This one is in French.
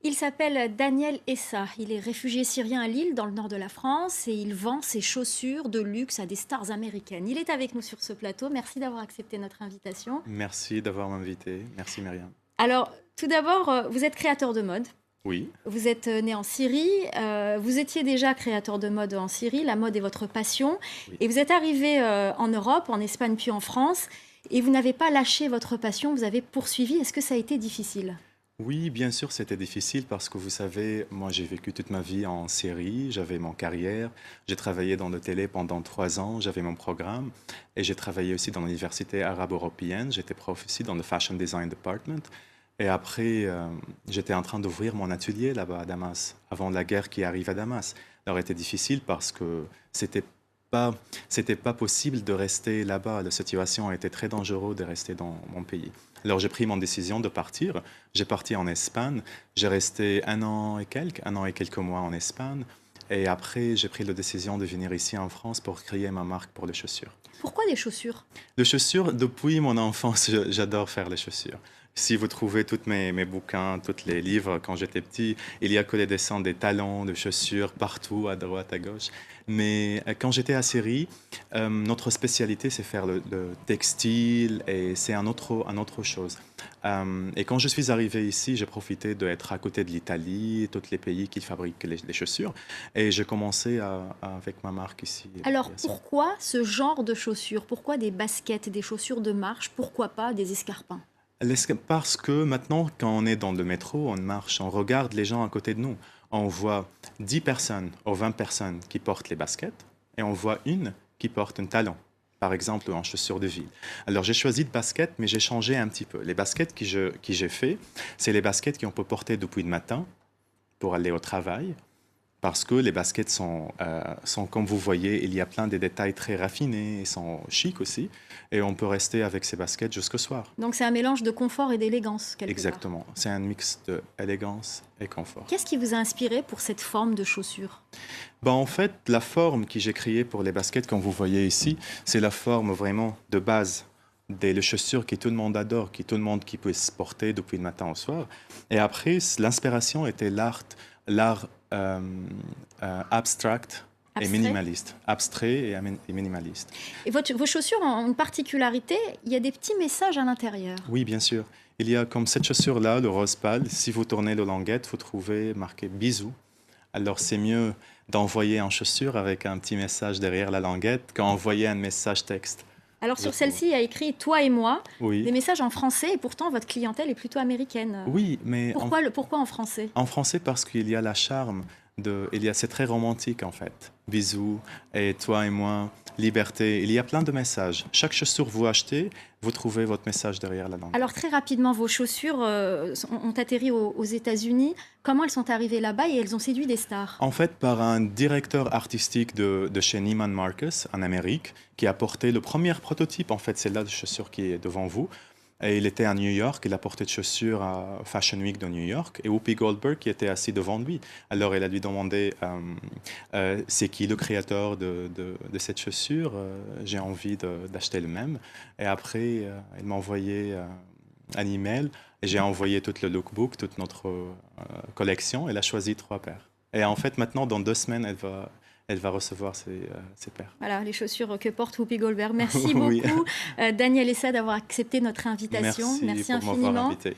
Il s'appelle Daniel Essa. Il est réfugié syrien à Lille, dans le nord de la France, et il vend ses chaussures de luxe à des stars américaines. Il est avec nous sur ce plateau. Merci d'avoir accepté notre invitation. Merci d'avoir m'invité. Merci Myriam. Alors, tout d'abord, vous êtes créateur de mode. Oui, Vous êtes né en Syrie. Vous étiez déjà créateur de mode en Syrie. La mode est votre passion. oui. Et vous êtes arrivé en Europe, en Espagne puis en France. Et vous n'avez pas lâché votre passion. Vous avez poursuivi. Est-ce que ça a été difficile? Oui, bien sûr, c'était difficile parce que vous savez, moi j'ai vécu toute ma vie en Syrie, j'avais mon carrière, j'ai travaillé dans le télé pendant 3 ans, j'avais mon programme et j'ai travaillé aussi dans l'université arabe européenne, j'étais prof aussi dans le Fashion Design Department. Et après, j'étais en train d'ouvrir mon atelier là-bas à Damas, avant la guerre qui arrive à Damas. Alors, c'était difficile parce que pas, c'était pas possible de rester là-bas. La situation était très dangereuse de rester dans mon pays. Alors, j'ai pris mon décision de partir. J'ai parti en Espagne. J'ai resté un an et quelques mois en Espagne. Et après, j'ai pris la décision de venir ici en France pour créer ma marque pour les chaussures. Pourquoi des chaussures? Les chaussures, depuis mon enfance, j'adore faire les chaussures. Si vous trouvez tous mes bouquins, tous les livres quand j'étais petit, il y a que les dessins des talons, de chaussures partout, à droite, à gauche. Mais quand j'étais à Syrie, notre spécialité, c'est faire le textile et c'est un autre chose. Et quand je suis arrivé ici, j'ai profité d'être à côté de l'Italie, tous les pays qui fabriquent les chaussures. Et j'ai commencé avec ma marque ici. Alors pourquoi ce genre de chaussures? Pourquoi des baskets, des chaussures de marche? Pourquoi pas des escarpins? Parce que maintenant, quand on est dans le métro, on marche, on regarde les gens à côté de nous. On voit 10 personnes ou 20 personnes qui portent les baskets et on voit une qui porte un talon, par exemple en chaussures de ville. Alors j'ai choisi de baskets, mais j'ai changé un petit peu. Les baskets que j'ai fait, c'est les baskets qu'on peut porter depuis le matin pour aller au travail. Parce que les baskets sont, comme vous voyez, il y a plein de détails très raffinés, ils sont chics aussi, et on peut rester avec ces baskets jusqu'au soir. Donc c'est un mélange de confort et d'élégance quelque part. Exactement, c'est un mix d'élégance et confort. Qu'est-ce qui vous a inspiré pour cette forme de chaussure? Ben, en fait, la forme que j'ai créée pour les baskets, comme vous voyez ici, c'est la forme vraiment de base des les chaussures que tout le monde adore, que tout le monde qui peut se porter depuis le matin au soir. Et après, l'inspiration était l'art abstract et Abstrait? minimaliste, abstrait et minimaliste. Et vos chaussures ont une particularité, il y a des petits messages à l'intérieur. Oui, bien sûr. Il y a comme cette chaussure-là, le rose pâle. Si vous tournez le languette, vous trouvez marqué bisous. Alors, c'est mieux d'envoyer en chaussure avec un petit message derrière la languette qu'envoyer un message texte, Alors je sur trouve. celle-ci, il y a écrit «Toi et moi», des Oui, messages en français, et pourtant votre clientèle est plutôt américaine. oui, mais Pourquoi en français? en français parce qu'il y a la charme c'est très romantique en fait. Bisous, et toi et moi, liberté. Il y a plein de messages. Chaque chaussure que vous achetez, vous trouvez votre message derrière la langue. Alors très rapidement, vos chaussures ont atterri aux États-Unis. Comment elles sont arrivées là-bas et elles ont séduit des stars? En fait, par un directeur artistique de chez Neiman Marcus en Amérique, qui a porté le premier prototype, en fait, c'est là de chaussure qui est devant vous. Et il était à New York, il a porté de chaussures à Fashion Week de New York, et Whoopi Goldberg qui était assis devant lui. Alors elle a lui demandé, c'est qui le créateur de cette chaussure? J'ai envie d'acheter le même. Et après, il m'a envoyé un email, et j'ai envoyé tout le lookbook, toute notre collection. Elle a choisi 3 paires. Et en fait, maintenant, dans 2 semaines, elle va recevoir ses paires. Voilà, les chaussures que porte Whoopi Goldberg. Merci Oui, beaucoup, Daniel Essa, d'avoir accepté notre invitation. merci Merci pour m'avoir infiniment. invité.